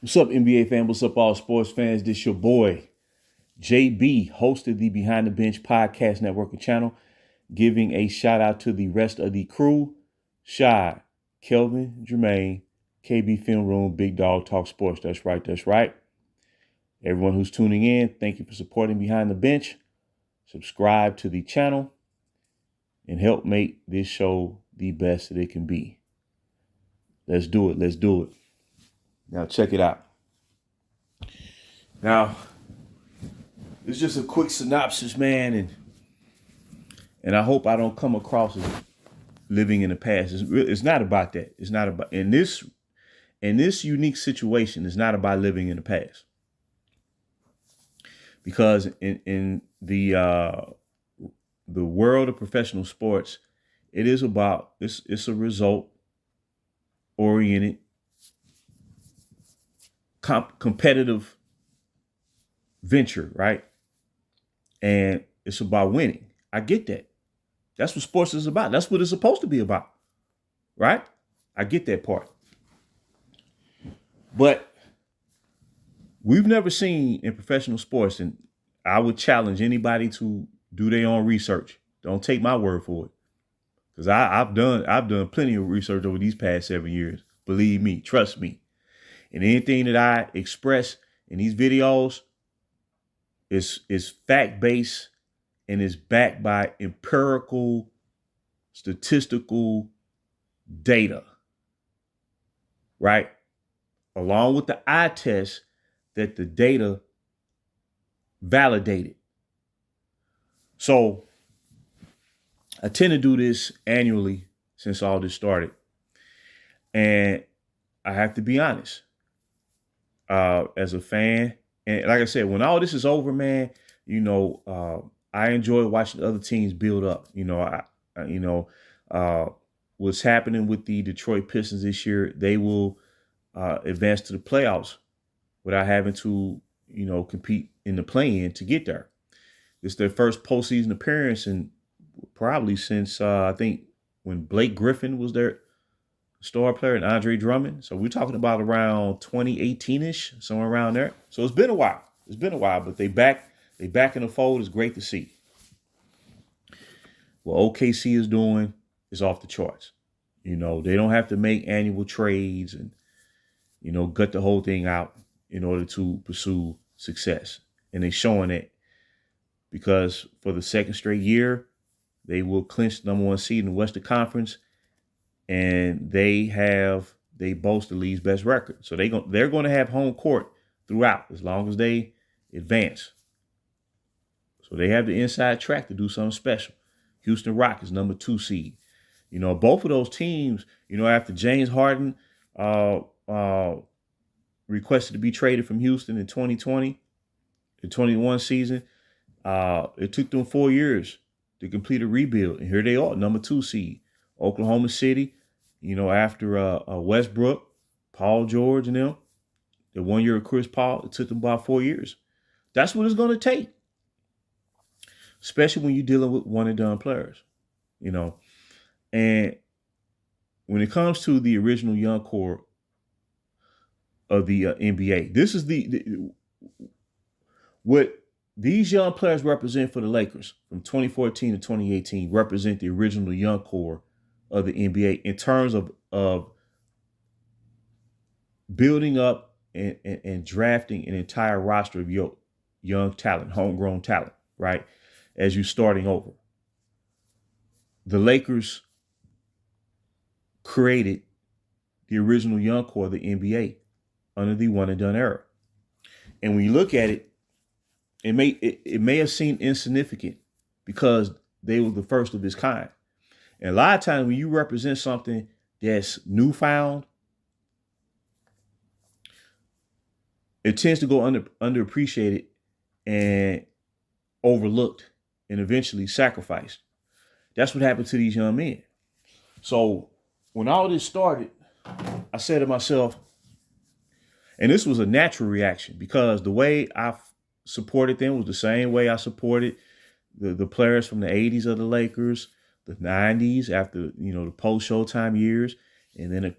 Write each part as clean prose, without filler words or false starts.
What's up, NBA fan? What's up, all sports fans? This your boy, JB, hosted the Behind the Bench Podcast Network and channel, giving a shout out to the rest of the crew, Shy, Kelvin, Jermaine, KB Film Room, Big Dog Talk Sports. That's right, that's right. Everyone who's tuning in, thank you for supporting Behind the Bench. Subscribe to the channel and help make this show the best that it can be. Let's do it. Let's do it. Now, check it out. Now, it's just a quick synopsis, man, and I hope I don't come across as living in the past. It's not about that. It's not about in this unique situation. It's not about living in the past, because in the world of professional sports, it is about it's a result oriented, competitive venture, right? And it's about winning. I get that. That's what sports is about. That's what it's supposed to be about, right? I get that part. But we've never seen in professional sports, and I would challenge anybody to do their own research. Don't take my word for it, because I've done plenty of research over these past 7 years. Believe me, trust me. And anything that I express in these videos is fact based and is backed by empirical, statistical data, right? Along with the eye test that the data validated. So I tend to do this annually since all this started. And I have to be honest, as a fan, and like I said, when all this is over, man, I enjoy watching other teams build up. What's happening with the Detroit Pistons this year, they will advance to the playoffs without having to, compete in the play-in to get there. It's their first postseason appearance, and probably since I think when Blake Griffin was their star player and Andre Drummond. So we're talking about around 2018-ish, somewhere around there. So it's been a while. But they back in the fold. It's great to see. What OKC is doing is off the charts. They don't have to make annual trades and, gut the whole thing out in order to pursue success. And they're showing it, because for the second straight year, they will clinch the number one seed in the Western Conference, and they boast the league's best record. So they're going to have home court throughout as long as they advance. So they have the inside track to do something special. Houston Rockets, number 2 seed. Both of those teams, after James Harden requested to be traded from Houston in 2020, the 21 season, it took them 4 years to complete a rebuild. And here they are, number 2 seed. Oklahoma City, after Westbrook, Paul George and them, the 1 year of Chris Paul, it took them about 4 years. That's what it's going to take, especially when you're dealing with one and done players, And when it comes to the original young core of the NBA, this is what these young players represent for the Lakers from 2014 to 2018 represent the original young core of the NBA in terms of building up and drafting an entire roster of young talent, homegrown talent, right? As you're starting over. The Lakers created the original young core of the NBA under the one and done era. And when you look at it, it may have seemed insignificant because they were the first of its kind. And a lot of times when you represent something that's newfound, it tends to go underappreciated and overlooked and eventually sacrificed. That's what happened to these young men. So when all this started, I said to myself, and this was a natural reaction because the way I supported them was the same way I supported the players from the 80s of the Lakers, the 90s after, the post Showtime years, and then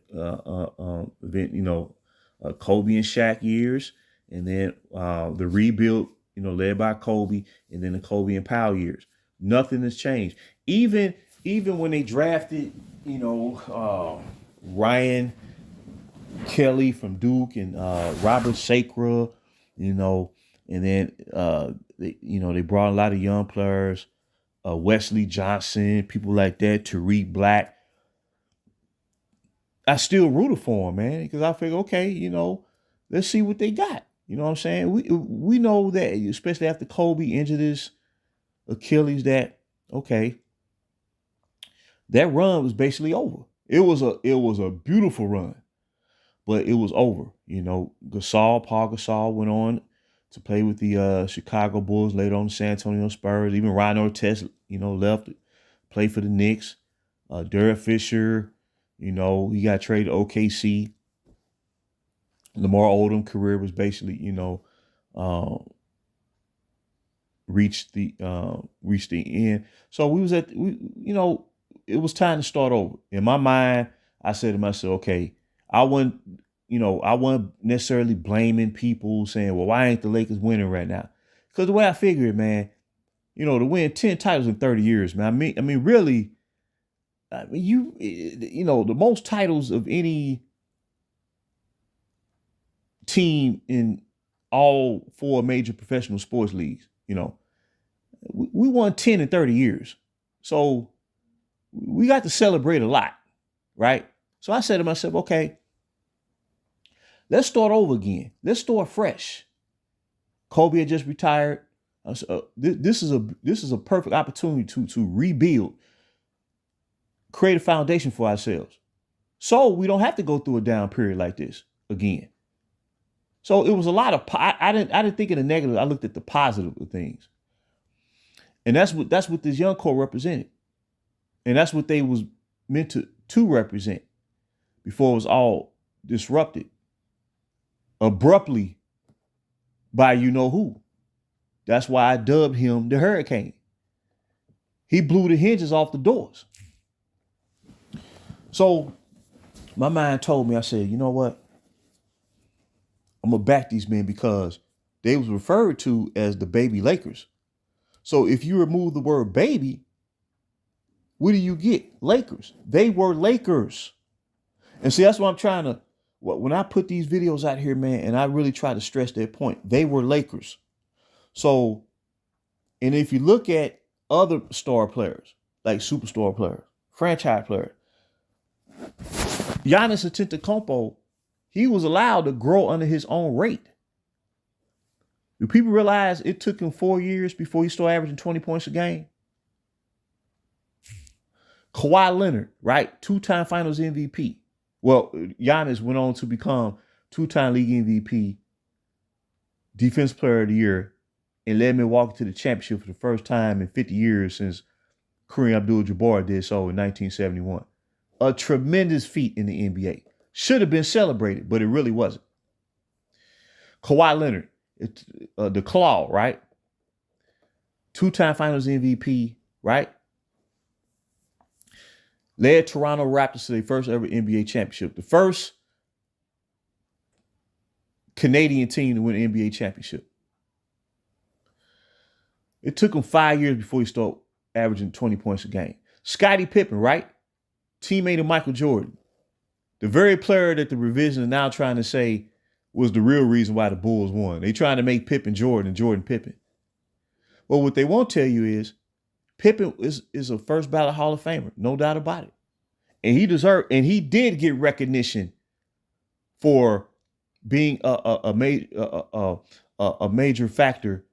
Kobe and Shaq years, and then the rebuild, led by Kobe, and then the Kobe and Powell years. Nothing has changed. Even when they drafted, Ryan Kelly from Duke and Robert Sacre, and then they brought a lot of young players, Wesley Johnson, people like that, Tariq Black. I still rooted for him, man, because I figure, okay, let's see what they got. You know what I'm saying? We know that, especially after Kobe injured his Achilles, that okay, that run was basically over. It was a beautiful run, but it was over. Paul Gasol went on to play with the Chicago Bulls, later on the San Antonio Spurs. Even Ron Artest, left, played for the Knicks. Derek Fisher, he got traded to OKC. Lamar Odom career was basically, reached the end. So it was time to start over. In my mind, I said to myself, okay, I wasn't necessarily blaming people saying, well, why ain't the Lakers winning right now? Because the way I figure it, man, to win 10 titles in 30 years, man. I mean, really, the most titles of any team in all 4 major professional sports leagues, we won 10 in 30 years. So we got to celebrate a lot, right? So I said to myself, okay, let's start over again. Let's start fresh. Kobe had just retired. This is a perfect opportunity to rebuild, create a foundation for ourselves, so we don't have to go through a down period like this again. So it was a lot of. I didn't think of the negative. I looked at the positive of things, and that's what this young core represented, and that's what they was meant to represent before it was all disrupted abruptly by who. That's why I dubbed him the Hurricane. He blew the hinges off the doors. So my mind told me, I said, you know what? I'm going to back these men because they was referred to as the baby Lakers. So if you remove the word baby, what do you get? Lakers. They were Lakers. And see, that's what I'm trying to, when I put these videos out here, man, and I really try to stress that point, they were Lakers. So, and if you look at other star players, like superstar players, franchise players, Giannis Antetokounmpo, he was allowed to grow under his own rate. Do people realize it took him 4 years before he started averaging 20 points a game? Kawhi Leonard, right? 2-time Finals MVP. Well, Giannis went on to become 2-time league MVP, Defensive Player of the Year, and led Milwaukee to the championship for the first time in 50 years since Kareem Abdul-Jabbar did so in 1971. A tremendous feat in the NBA. Should have been celebrated, but it really wasn't. Kawhi Leonard, the Claw, right? 2-time Finals MVP, right? Led Toronto Raptors to their first ever NBA championship. The first Canadian team to win an NBA championship. It took him 5 years before he started averaging 20 points a game. Scottie Pippen, right? Teammate of Michael Jordan. The very player that the revision is now trying to say was the real reason why the Bulls won. They trying to make Pippen Jordan and Jordan Pippen. Well, what they won't tell you is Pippen is a first ballot Hall of Famer, no doubt about it. And he did get recognition for being a major factor,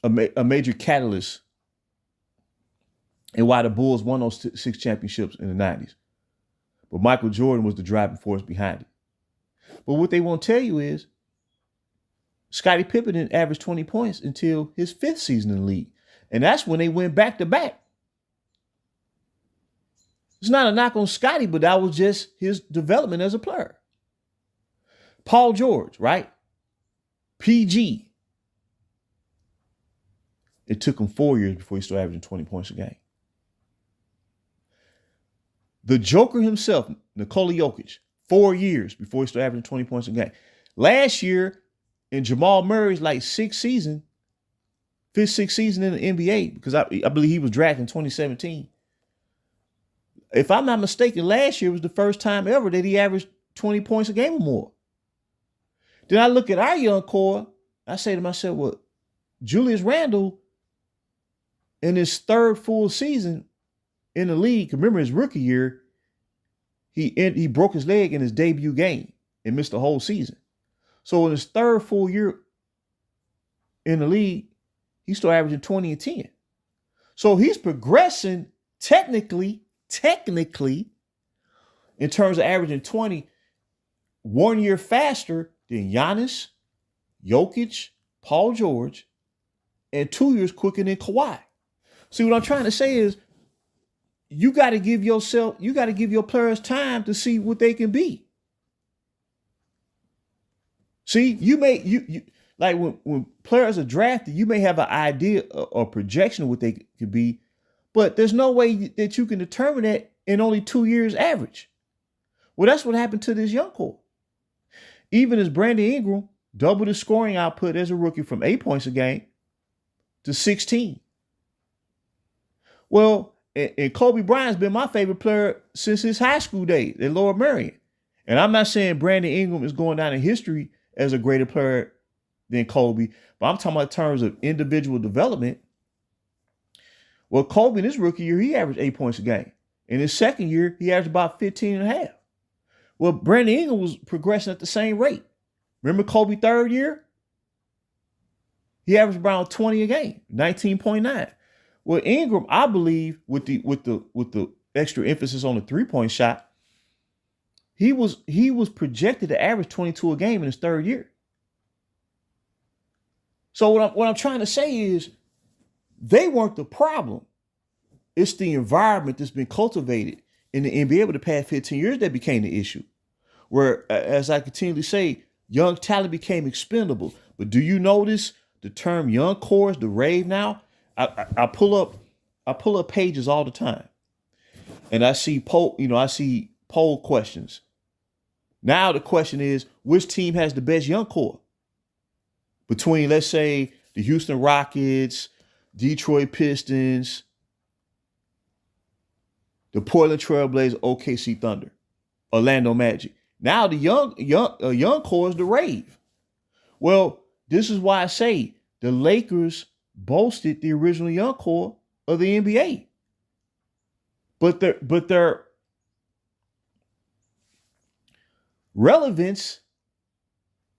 a major catalyst in why the Bulls won those 6 championships in the 90s. But Michael Jordan was the driving force behind it. But what they won't tell you is Scottie Pippen didn't average 20 points until his 5th season in the league. And that's when they went back to back. It's not a knock on Scottie, but that was just his development as a player. Paul George, right? PG. It took him 4 years before he started averaging 20 points a game. The Joker himself, Nikola Jokic, 4 years before he started averaging 20 points a game. Last year, in Jamal Murray's like fifth, sixth season in the NBA, because I believe he was drafted in 2017. If I'm not mistaken, last year was the first time ever that he averaged 20 points a game or more. Then I look at our young core, I say to myself, well, Julius Randle, in his third full season in the league, remember his rookie year, he broke his leg in his debut game and missed the whole season. So in his third full year in the league, he started averaging 20 and 10. So he's progressing technically, in terms of averaging 20, 1 year faster than Giannis, Jokic, Paul George, and 2 years quicker than Kawhi. See, what I'm trying to say is you got to give your players time to see what they can be. See, you like when players are drafted, you may have an idea or projection of what they could be, but there's no way that you can determine that in only 2 years average. Well, that's what happened to this young core. Even as Brandon Ingram doubled his scoring output as a rookie from 8 points a game to 16. Well, and Kobe Bryant's been my favorite player since his high school days at Lower Merion. And I'm not saying Brandon Ingram is going down in history as a greater player than Kobe, but I'm talking about in terms of individual development. Well, Kobe in his rookie year, he averaged 8 points a game. In his second year, he averaged about 15 and a half. Well, Brandon Ingram was progressing at the same rate. Remember Kobe third year? He averaged around 20 a game, 19.9. Well, Ingram, I believe, with the extra emphasis on the 3-point shot, he was projected to average 22 a game in his third year. So what I'm trying to say is they weren't the problem. It's the environment that's been cultivated in the NBA over the past 15 years that became the issue. Where, as I continually say, young talent became expendable. But do you notice the term young core is the rave now? I pull up pages all the time, and I see poll questions. Now the question is, which team has the best young core? Between, let's say, the Houston Rockets, Detroit Pistons, the Portland Trailblazers, OKC Thunder, Orlando Magic. Now the young core is the rave. Well, this is why I say the Lakers boasted the original young core of the NBA. But their relevance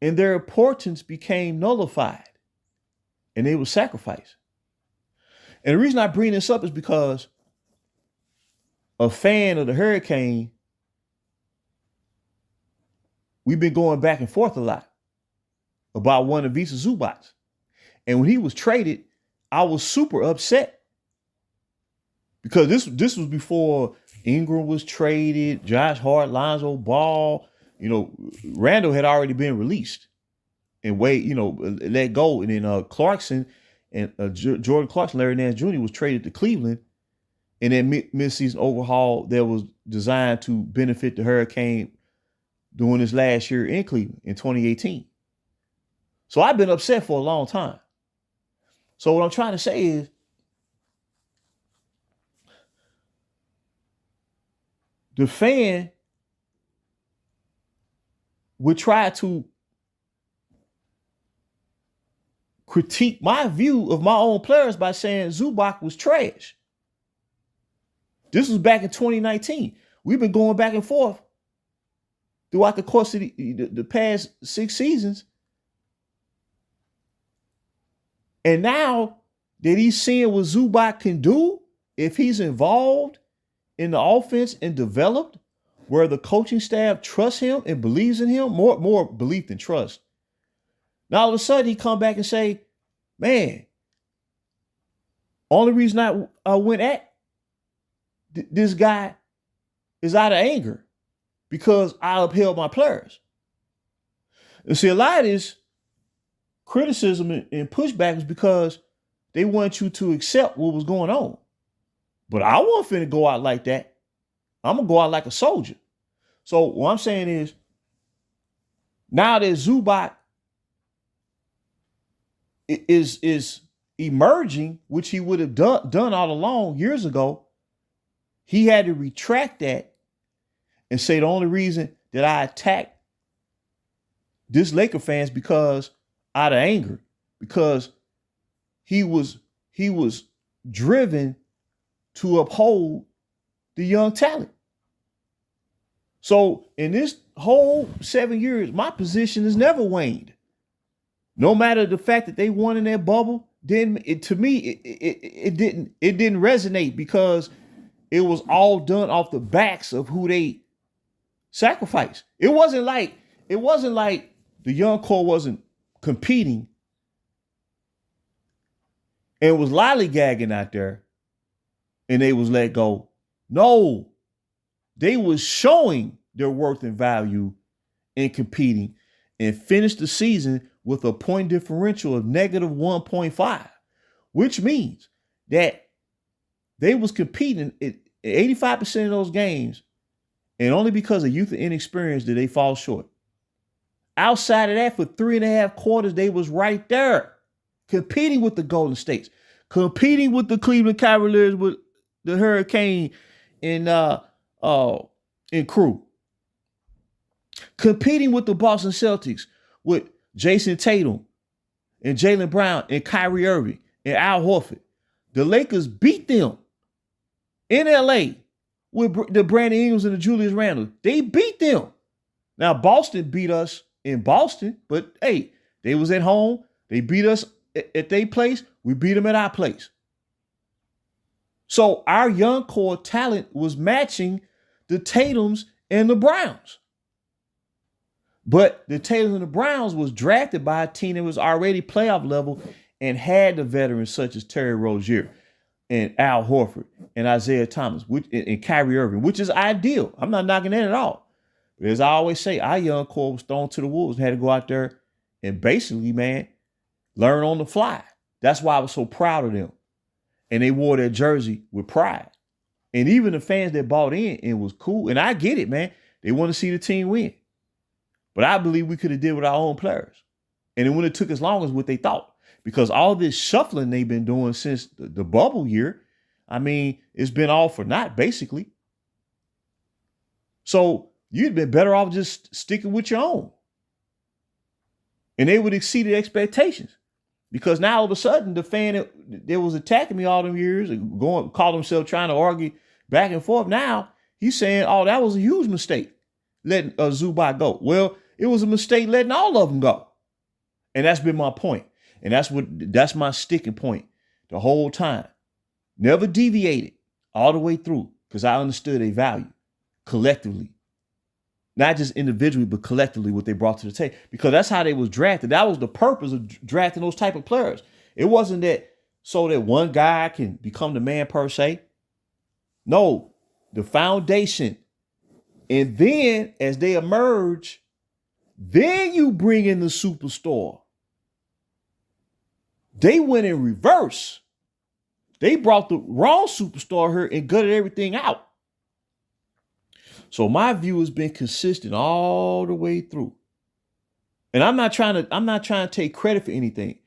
and their importance became nullified, and they were sacrificed. And the reason I bring this up is because a fan of the Hurricane, we've been going back and forth a lot about one of Kuzma and Zubac. And when he was traded, I was super upset because this was before Ingram was traded, Josh Hart, Lonzo Ball. Randall had already been released and let go. And then Clarkson and Jordan Clarkson, Larry Nance Jr. was traded to Cleveland. And then mid-season overhaul that was designed to benefit the Hurricane during his last year in Cleveland in 2018. So I've been upset for a long time. So what I'm trying to say is the fan would try to critique my view of my own players by saying Zubac was trash. This was back in 2019. We've been going back and forth throughout the course of the past 6 seasons. And now that he's seeing what Zubac can do, if he's involved in the offense and developed, where the coaching staff trusts him and believes in him, more belief than trust. Now all of a sudden he come back and say, man, only reason I went at this guy is out of anger because I upheld my players. And see, a lot of this criticism and pushback is because they want you to accept what was going on. But I wasn't finna go out like that. I'm gonna go out like a soldier. So what I'm saying is, now that Zubac is emerging, which he would have done all along years ago, he had to retract that and say the only reason that I attacked this Laker fans because out of anger, because he was driven to uphold the young talent. So in this whole 7 years, my position has never waned. No matter the fact that they won in that bubble, then to me it didn't resonate because it was all done off the backs of who they sacrificed. It wasn't like the young core wasn't competing and was lollygagging out there and they was let go. No, they was showing their worth and value in competing and finished the season with a point differential of negative 1.5, which means that they was competing in 85% of those games, and only because of youth and inexperience did they fall short. Outside of that, for 3.5 quarters, they was right there, competing with the Golden States, competing with the Cleveland Cavaliers, with the Hurricane and crew, competing with the Boston Celtics with Jason Tatum and Jaylen Brown and Kyrie Irving and Al Horford. The Lakers beat them in LA with the Brandon Ingrams and the Julius Randle. They beat them. Now, Boston beat us in Boston, but hey, they was at home. They beat us at their place. We beat them at our place. So our young core talent was matching the Tatums and the Browns. But the Tatums and the Browns was drafted by a team that was already playoff level and had the veterans such as Terry Rozier and Al Horford and Isaiah Thomas and Kyrie Irving, which is ideal. I'm not knocking that at all. But as I always say, our young core was thrown to the wolves and had to go out there and basically, man, learn on the fly. That's why I was so proud of them. And they wore their jersey with pride. And even the fans that bought in, it was cool. And I get it, man. They want to see the team win. But I believe we could have did with our own players. And it wouldn't have took as long as what they thought. Because all this shuffling they've been doing since the bubble year, I mean, it's been all for naught, basically. So you'd been better off just sticking with your own. And they would exceed expectations. Because now all of a sudden, the fan that was attacking me all them years and called himself trying to argue back and forth, now he's saying, oh, that was a huge mistake, letting Zubac go. Well, it was a mistake letting all of them go. And that's been my point. And that's my sticking point the whole time. Never deviated all the way through because I understood their value collectively. Not just individually, but collectively what they brought to the table. Because that's how they was drafted. That was the purpose of drafting those type of players. It wasn't that so that one guy can become the man per se. No, the foundation. And then as they emerge, then you bring in the superstar. They went in reverse. They brought the wrong superstar here and gutted everything out. So my view has been consistent all the way through. And I'm not trying to take credit for anything.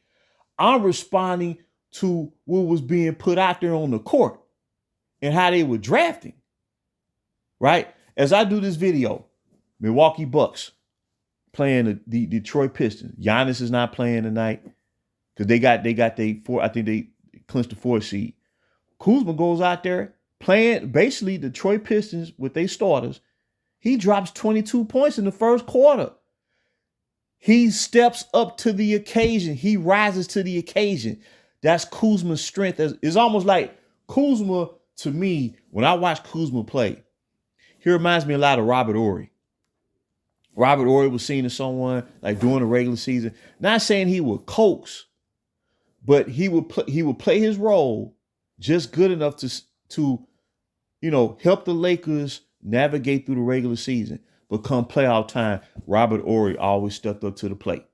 I'm responding to what was being put out there on the court and how they were drafting. Right? As I do this video, Milwaukee Bucks playing the Detroit Pistons. Giannis is not playing tonight because they got I think they clinched the 4th seed. Kuzma goes out there playing basically Detroit Pistons with their starters. He drops 22 points in the first quarter. He steps up to the occasion. He rises to the occasion. That's Kuzma's strength. It's almost like Kuzma, to me, when I watch Kuzma play, he reminds me a lot of Robert Horry. Robert Horry was seen as someone like during the regular season. Not saying he would coax, but he would play his role just good enough to help the Lakers navigate through the regular season. But come playoff time, Robert Horry always stepped up to the plate.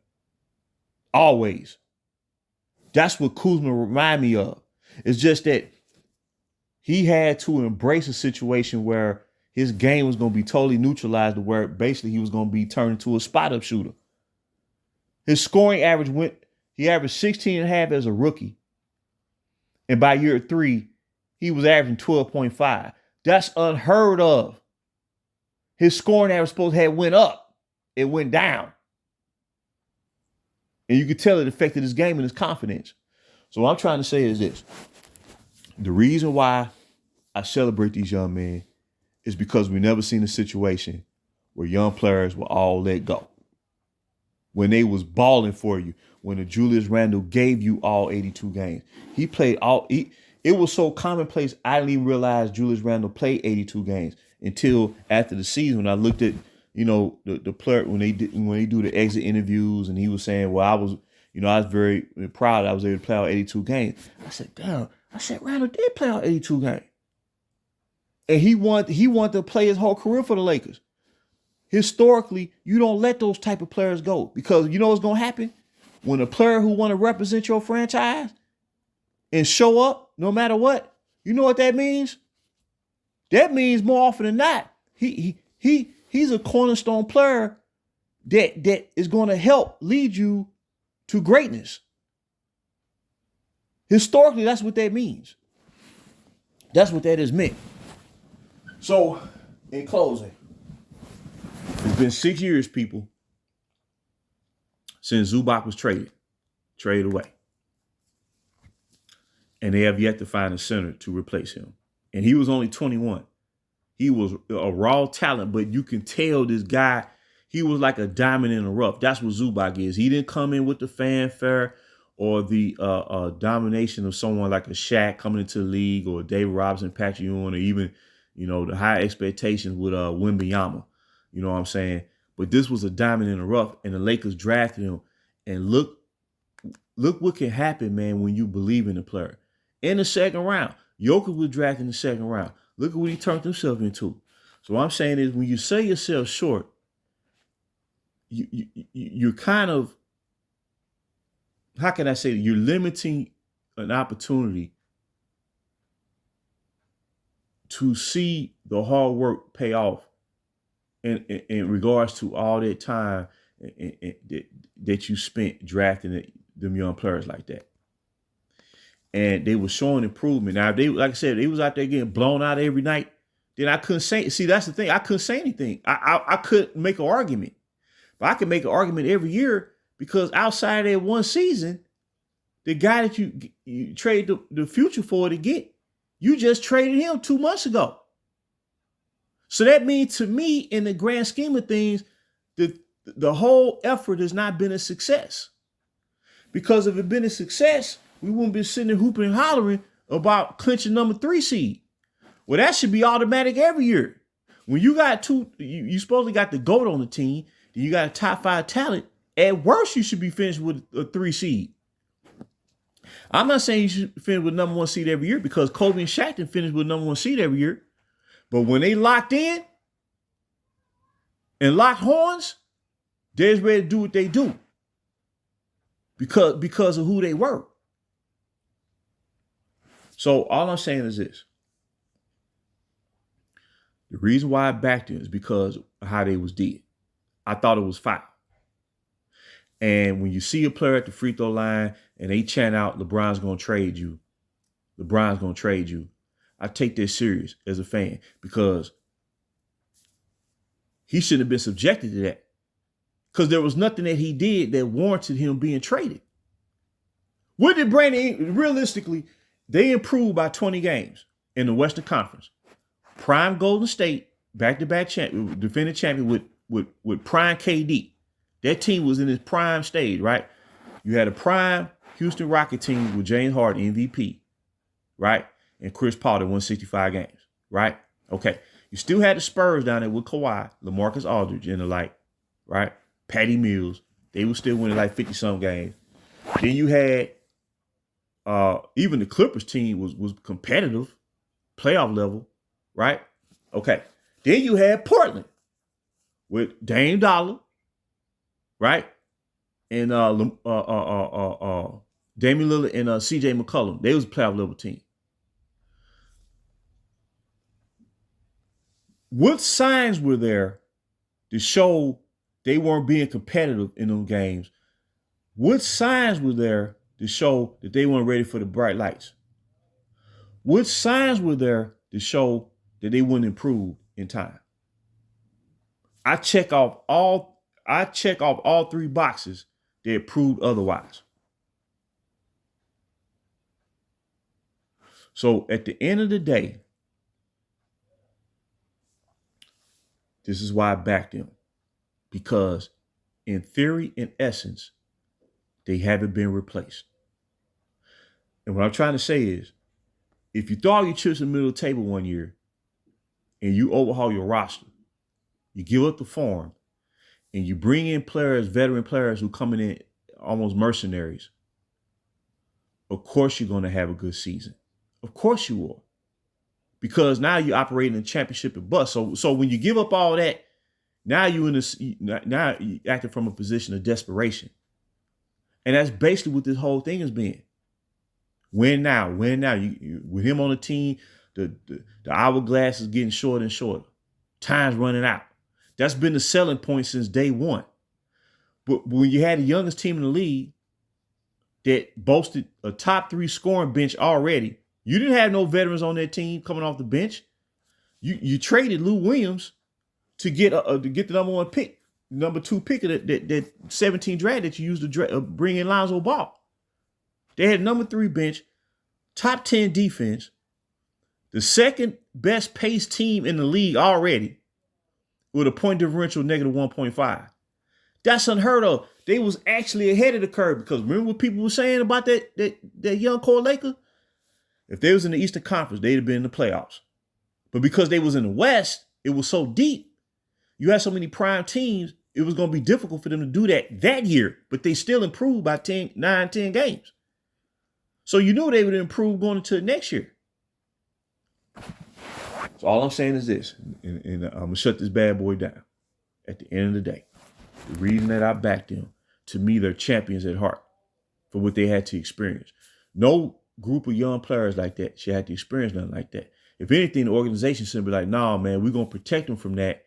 Always. That's what Kuzma remind me of. It's just that he had to embrace a situation where his game was going to be totally neutralized to where basically he was going to be turned into a spot-up shooter. His scoring average he averaged 16 and a half as a rookie. And by year 3, he was averaging 12.5. That's unheard of. His scoring average supposed to have went up. It went down. And you could tell it affected his game and his confidence. So what I'm trying to say is this. The reason why I celebrate these young men is because we never seen a situation where young players were all let go. When they was balling for you, when the Julius Randle gave you all 82 games. He played it was so commonplace, I didn't even realize Julius Randle played 82 games until after the season when I looked at, the player when they do the exit interviews and he was saying, well, I was very proud that I was able to play all 82 games. I said, damn, Randle did play all 82 games. And he wanted to play his whole career for the Lakers. Historically, you don't let those type of players go because you know what's going to happen? When a player who want to represent your franchise and show up no matter what, you know what that means? That means more often than not, he's a cornerstone player that is going to help lead you to greatness. Historically, that's what that means. That's what that is meant. So, in closing, it's been 6 years, people, since Zubac was traded away. And they have yet to find a center to replace him. And he was only 21. He was a raw talent, but you can tell this guy, he was like a diamond in the rough. That's what Zubac is. He didn't come in with the fanfare or the domination of someone like a Shaq coming into the league or David Robinson, Patrick Ewing, or even, the high expectations with Wembanyama. You know what I'm saying? But this was a diamond in the rough, and the Lakers drafted him. And look what can happen, man, when you believe in a player. In the second round, Jokic was drafted in the second round. Look at what he turned himself into. So what I'm saying is when you sell yourself short, you're kind of, how can I say that? You're limiting an opportunity to see the hard work pay off in regards to all that time that you spent drafting them young players like that. And they were showing improvement. Now, if they, like I said, they was out there getting blown out every night, then I couldn't say, see, that's the thing. I couldn't say anything. I couldn't make an argument. But I could make an argument every year because outside of that one season, the guy that you traded the future for to get, you just traded him 2 months ago. So that means to me, in the grand scheme of things, the whole effort has not been a success. Because if it had been a success, we wouldn't be sitting there hooping and hollering about clinching number 3 seed. Well, that should be automatic every year. When you got you supposedly got the GOAT on the team, then you got a top 5 talent. At worst, you should be finished with a 3 seed. I'm not saying you should finish with number 1 seed every year because Kobe and Shaq didn't finish with number 1 seed every year. But when they locked in and locked horns, they're ready to do what they do because of who they were. So all I'm saying is this. The reason why I backed them is because of how they was did. I thought it was foul. And when you see a player at the free throw line and they chant out, LeBron's going to trade you. LeBron's going to trade you. I take that serious as a fan because he shouldn't have been subjected to that. Because there was nothing that he did that warranted him being traded. What did Brandon, realistically, they improved by 20 games in the Western Conference. Prime Golden State, back-to-back champion, defending champion with prime KD. That team was in its prime stage, right? You had a prime Houston Rocket team with James Harden, MVP, right? And Chris Paul that won 65 games, right? Okay. You still had the Spurs down there with Kawhi, LaMarcus Aldridge and the like, right? Patty Mills. They were still winning like 50-some games. Then you had even the Clippers team was competitive, playoff level, right? Okay. Then you had Portland with Dame Dollar, right? And Damian Lillard and CJ McCollum. They was a playoff level team. What signs were there to show they weren't being competitive in those games? What signs were there to show that they weren't ready for the bright lights? What signs were there to show that they wouldn't improve in time? I check off all three boxes that proved otherwise. So at the end of the day, this is why I backed them. Because in theory, in essence, they haven't been replaced. And what I'm trying to say is, if you throw all your chips in the middle of the table one year and you overhaul your roster, you give up the farm, and you bring in players, veteran players who coming in almost mercenaries, of course you're going to have a good season. Of course you will. Because now you're operating in championship and bust. So when you give up all that, now you're acting from a position of desperation. And that's basically what this whole thing has been. Win now. With him on the team, the hourglass is getting shorter and shorter. Time's running out. That's been the selling point since day one. But when you had the youngest team in the league that boasted a top 3 scoring bench already, you didn't have no veterans on that team coming off the bench. You traded Lou Williams to get the number 1 pick, number 2 pick of that 17 draft that you used to bring in Lonzo Ball. They had number 3 bench, top 10 defense, the second best paced team in the league already, with a point differential negative 1.5. That's unheard of. They was actually ahead of the curve, because remember what people were saying about that young core Laker? If they was in the Eastern Conference, they'd have been in the playoffs. But because they was in the West, it was so deep. You had so many prime teams, it was going to be difficult for them to do that year. But they still improved by 9, 10 games. So you knew they would improve going into next year. So all I'm saying is this, and I'm going to shut this bad boy down. At the end of the day, the reason that I backed them, to me, they're champions at heart for what they had to experience. No group of young players like that should have to experience nothing like that. If anything, the organization should be like, nah, man, we're going to protect them from that.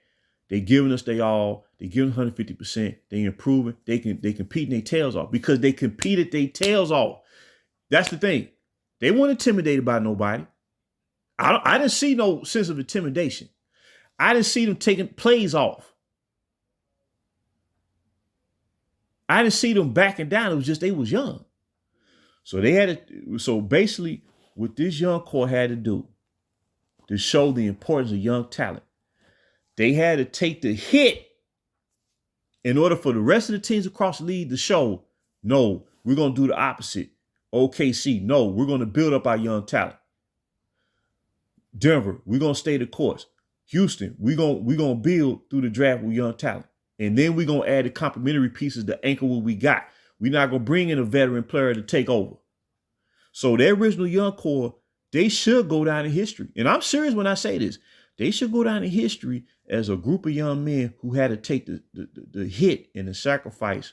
They giving us they all. They giving 150%. They improving. They competing their tails off, because they competed their tails off. That's the thing. They weren't intimidated by nobody. I didn't see no sense of intimidation. I didn't see them taking plays off. I didn't see them backing down. It was just they was young. So so basically what this young core had to do to show the importance of young talent, they had to take the hit in order for the rest of the teams across the league to show, no, we're going to do the opposite. OKC, no, we're going to build up our young talent. Denver, we're going to stay the course. Houston, we're going to build through the draft with young talent. And then we're going to add the complementary pieces to anchor what we got. We're not going to bring in a veteran player to take over. So their original young core, they should go down in history. And I'm serious when I say this. They should go down in history as a group of young men who had to take the hit and the sacrifice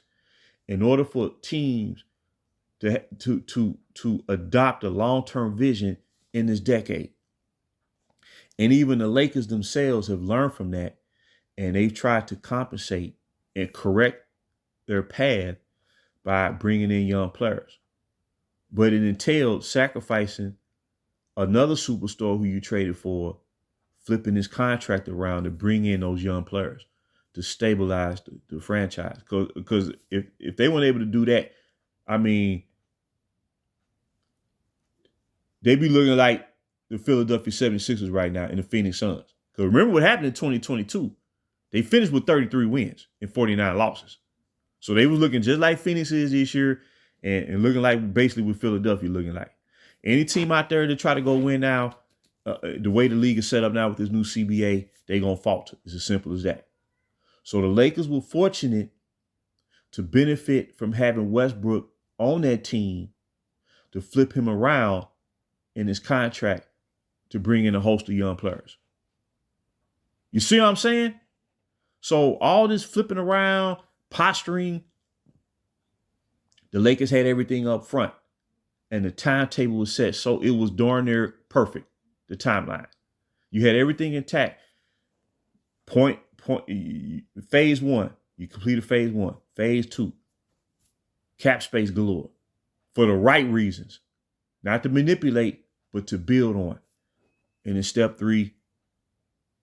in order for teams to adopt a long-term vision in this decade. And even the Lakers themselves have learned from that, and they've tried to compensate and correct their path by bringing in young players. But it entailed sacrificing another superstar who you traded for, flipping his contract around to bring in those young players to stabilize the franchise. Because if they weren't able to do that, I mean, they'd be looking like the Philadelphia 76ers right now and the Phoenix Suns. Because remember what happened in 2022. They finished with 33 wins and 49 losses. So they were looking just like Phoenix is this year, and looking like basically what Philadelphia looking like. Any team out there to try to go win now, the way the league is set up now with this new CBA, they're going to falter. It's as simple as that. So the Lakers were fortunate to benefit from having Westbrook on that team to flip him around in his contract to bring in a host of young players. You see what I'm saying? So all this flipping around, posturing, the Lakers had everything up front, and the timetable was set. So it was darn near perfect, the timeline. You had everything intact. Phase 1, you completed phase 1. Phase 2, cap space galore for the right reasons, not to manipulate, but to build on. And then step 3,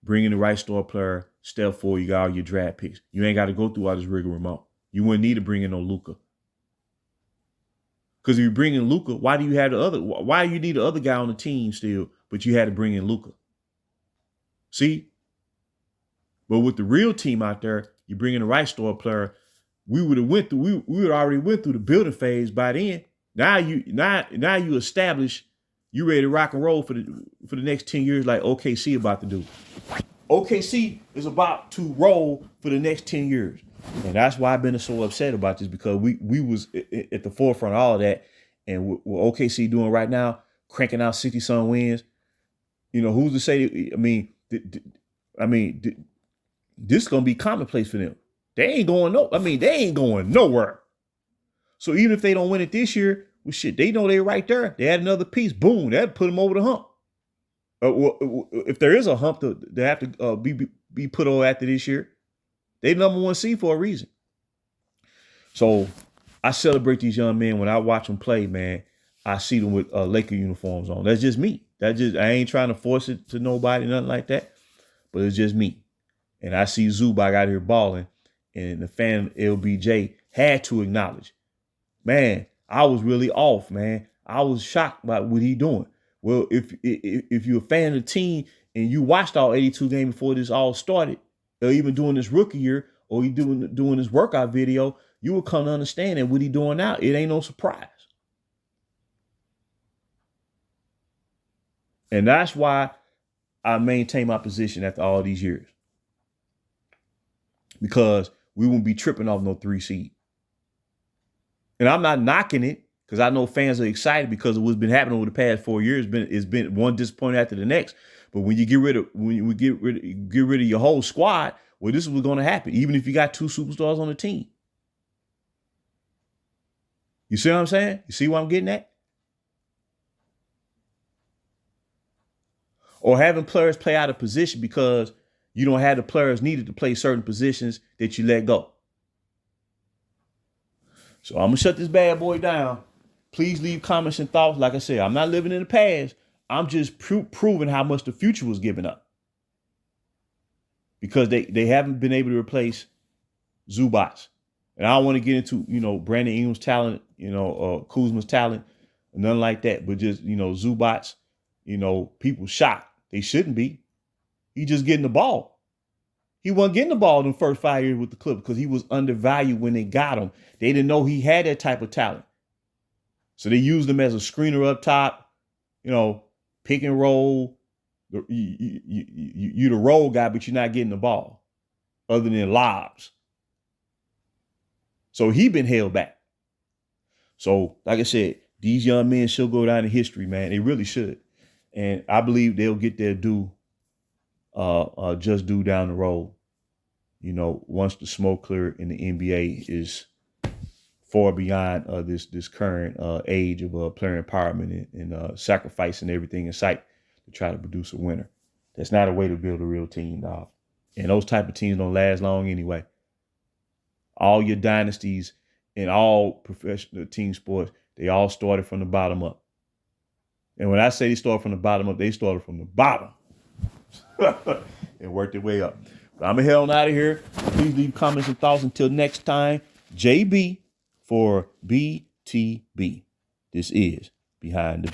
bring in the right star player. Step 4, you got all your draft picks. You ain't got to go through all this rigmarole. You wouldn't need to bring in no Luka. Because if you bring in Luka, why do you have why do you need the other guy on the team still, but you had to bring in Luka? See? But with the real team out there, you bring in the right star player. We would already went through the building phase by then. Now you establish you ready to rock and roll for the next 10 years like OKC about to do. OKC is about to roll for the next 10 years. And that's why I've been so upset about this, because we was at the forefront of all of that. And what OKC doing right now, cranking out 60-some wins. You know, who's to say, this is going to be commonplace for them. They ain't going nowhere. So even if they don't win it this year, well, shit, they know they're right there. They had another piece. Boom, that put them over the hump. If there is a hump they have to be put over after this year, they number 1 seed for a reason. So I celebrate these young men when I watch them play, man. I see them with Laker uniforms on. That's just me. I ain't trying to force it to nobody, nothing like that. But it's just me. And I see Zubac out here balling, and the fan LBJ had to acknowledge, man, I was really off, man. I was shocked by what he doing. Well, if you're a fan of the team and you watched all 82 games before this all started, or even doing this rookie year, or you doing this workout video, you will come to understand that what he doing now, it ain't no surprise. And that's why I maintain my position after all these years. Because we won't be tripping off no 3 seed. And I'm not knocking it, because I know fans are excited because of what's been happening over the past 4 years. It's been one disappointment after the next. But when you get rid of your whole squad, well, this is what's going to happen. Even if you got 2 superstars on the team. You see what I'm saying? You see what I'm getting at? Or having players play out of position because you don't have the players needed to play certain positions that you let go. So I'm going to shut this bad boy down. Please leave comments and thoughts. Like I said, I'm not living in the past. I'm just proving how much the future was giving up. Because they haven't been able to replace Zubac. And I don't want to get into, Brandon Ingram's talent, Kuzma's talent, nothing like that. But just, Zubac, people shocked. They shouldn't be. He just getting the ball. He wasn't getting the ball in the first 5 years with the Clippers because he was undervalued when they got him. They didn't know he had that type of talent. So they used him as a screener up top, pick and roll. You the roll guy, but you're not getting the ball other than lobs. So he been held back. So like I said, these young men should go down in history, man. They really should. And I believe they'll get their due, just due down the road. Once the smoke clear in the NBA is far beyond this current age of player empowerment and sacrificing everything in sight to try to produce a winner. That's not a way to build a real team, dog. And those type of teams don't last long anyway. All your dynasties in all professional team sports, they all started from the bottom up. And when I say they started from the bottom up, they started from the bottom and worked their way up. But I'm going to head on out of here. Please leave comments and thoughts. Until next time, JB for BTB. This is Behind the